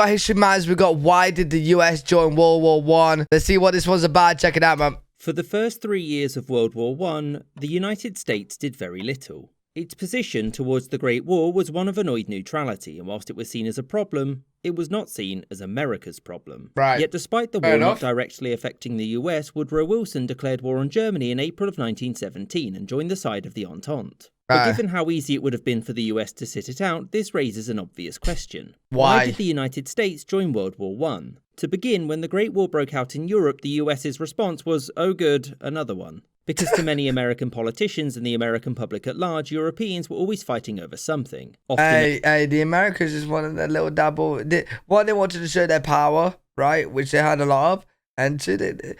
got history matters. We got why did the US join World War One? Let's see what this one's about. Check it out, man. For the first 3 years of World War I, the United States did very little. Its position towards the Great War was one of annoyed neutrality, and whilst it was seen as a problem, it was not seen as America's problem. Right. Yet despite the war not directly affecting the US, Woodrow Wilson declared war on Germany in April of 1917 and joined the side of the Entente. But given how easy it would have been for the US to sit it out, this raises an obvious question. Why did the United States join World War I? To begin, when the Great War broke out in Europe, the US's response was, oh good, another one. Because to many American politicians and the American public at large, Europeans were always fighting over something. The Americans just wanted that little dabble. They wanted to show their power, right? Which they had a lot of. And two, they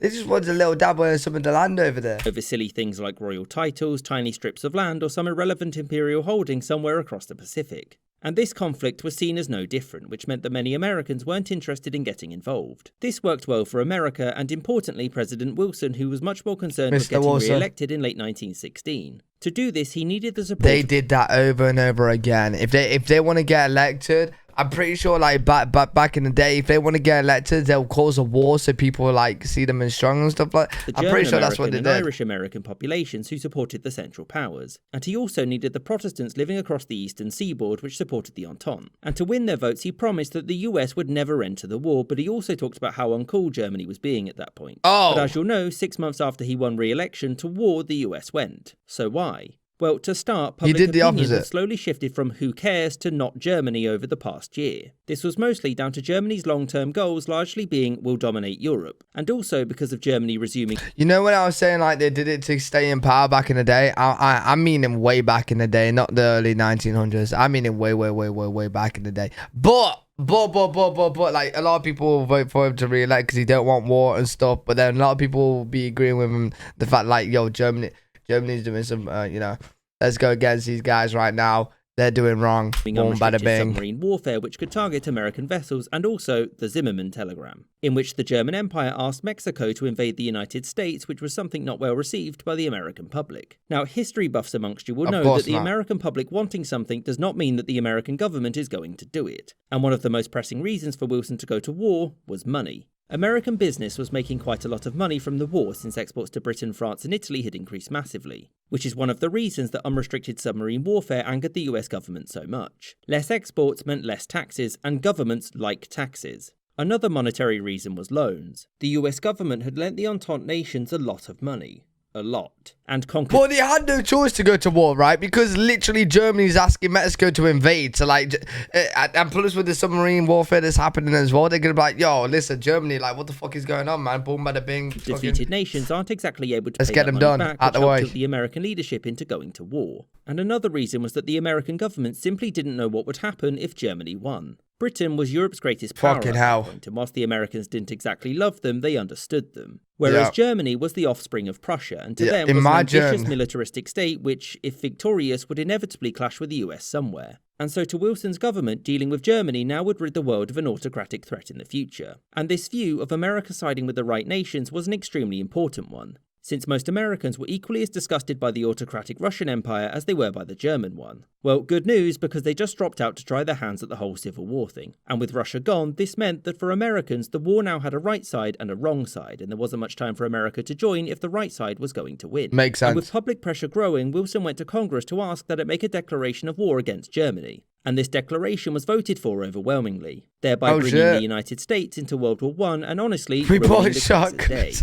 just wanted a little dabble in some of the land over there. Over silly things like royal titles, tiny strips of land, or some irrelevant imperial holding somewhere across the Pacific. And this conflict was seen as no different, which meant that many Americans weren't interested in getting involved. This worked well for America, and importantly, President Wilson, who was much more concerned with getting re-elected in late 1916. To do this, he needed the support. They did that over and over again. If they want to get elected, I'm pretty sure, like, back in the day, if they want to get elected, they'll cause a war so people, like, see them as strong and stuff like that. I'm pretty sure that's what they did. The Irish-American populations who supported the Central Powers. And he also needed the Protestants living across the eastern seaboard, which supported the Entente. And to win their votes, he promised that the US would never enter the war, but he also talked about how uncool Germany was being at that point. But as you'll know, 6 months after he won re-election, to war the US went. So why? Well, to start, public opinion had slowly shifted from who cares to not Germany over the past year. This was mostly down to Germany's long-term goals largely being we'll dominate Europe, and also because of Germany resuming... You know when I was saying like they did it to stay in power back in the day? I mean in way back in the day, not the early 1900s. I mean in way back in the day. But like a lot of people will vote for him to re-elect because he don't want war and stuff, but then a lot of people will be agreeing with him the fact like, yo, Germany's doing some, you know, let's go against these guys right now. They're doing wrong. Boom, bada bing. Submarine warfare, which could target American vessels, and also the Zimmermann telegram, in which the German Empire asked Mexico to invade the United States, which was something not well received by the American public. Now, history buffs amongst you will know that the American public wanting something does not mean that the American government is going to do it. And one of the most pressing reasons for Wilson to go to war was money. American business was making quite a lot of money from the war since exports to Britain, France and Italy had increased massively, which is one of the reasons that unrestricted submarine warfare angered the US government so much. Less exports meant less taxes, and governments like taxes. Another monetary reason was loans. The US government had lent the Entente nations a lot of money. A lot. And conquered... But they had no choice to go to war, right? Because literally Germany's asking Mexico to invade. So like, and plus with the submarine warfare that's happening as well, they're going to be like, yo, listen, Germany, like, what the fuck is going on, man? Boom, bada bing. Defeated nations aren't exactly able to let's get them done, back, out the way. Took the American leadership into going to war. And another reason was that the American government simply didn't know what would happen if Germany won. Britain was Europe's greatest power at that point, and whilst the Americans didn't exactly love them, they understood them. Whereas Germany was the offspring of Prussia, and to them was an ambitious militaristic state which, if victorious, would inevitably clash with the US somewhere. And so to Wilson's government, dealing with Germany now would rid the world of an autocratic threat in the future. And this view of America siding with the right nations was an extremely important one, since most Americans were equally as disgusted by the autocratic Russian Empire as they were by the German one. Well, good news, because they just dropped out to try their hands at the whole Civil War thing. And with Russia gone, this meant that for Americans, the war now had a right side and a wrong side, and there wasn't much time for America to join if the right side was going to win. Makes sense. And with public pressure growing, Wilson went to Congress to ask that it make a declaration of war against Germany. And this declaration was voted for overwhelmingly, thereby bringing the United States into World War I, and honestly, we bought shotguns.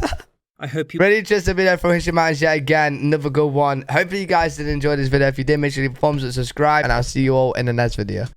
I hope you ready. Just a video from History Matters yet again, another good one. Hopefully you guys did enjoy this video. If you did, make sure you leave a thumbs up, subscribe, and I'll see you all in the next video.